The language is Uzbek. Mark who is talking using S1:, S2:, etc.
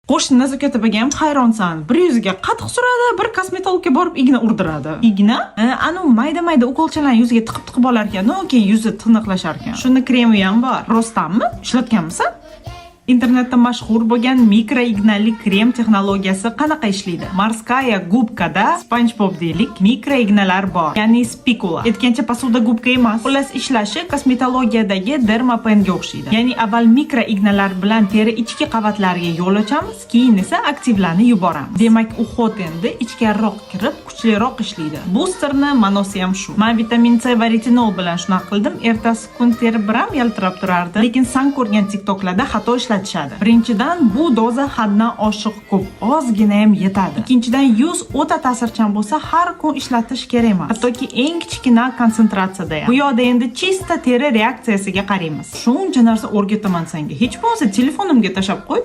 S1: Qo'shni Nazokat opaga ham hayronsan. Bir yuziga qatiq suradi, bir kosmetologga borib igna urdiradi. Igna? Anu mayda-mayda ukolchalarni yuziga tiqib olar ekan, keyin yuzi tiniqlashar ekan. Shuni kremi ham bor. Rostdanmi? Ishlatganmisan? Internetda mashhur bo'lgan mikroignali krem texnologiyasi qanaqa ishlaydi? Morskaya gubkada SpongeBob deylik mikroignalar bor, ya'ni spikula. Aytgancha posuda gubka emas. Xullas ishlashi kosmetologiyadagi dermapanga o'xshaydi. Ya'ni avval mikroignalar bilan teri ichki qavatlariga yo'l ochamiz, keyin esa aktivlarni yuboramiz. Demak, u hot endi ichkariroq kirib, kuchliroq ishlaydi. Boosterni ma'nosi ham shu. Men vitamin C va retinol bilan shunaqa qildim. Ertasi kun teri biram yaltirab turardi. Lekin san ko'rgan TikToklarda xato ishlatishadi. Birinchidan, bu doza haddan oshiq ko'p, ozgina ham yetadi. Ikkinchidan, yuz o'ta ta'sirchan bo'lsa, har kun ishlatish kerak emas. Hattoki eng kichkina konsentratsiyada ham. Bu yoqda endi chista teri reaksiyasiga qaraymiz. Shuncha narsa o'rgataman senga. Hech bo'lmasa telefonimga tashab qo'y.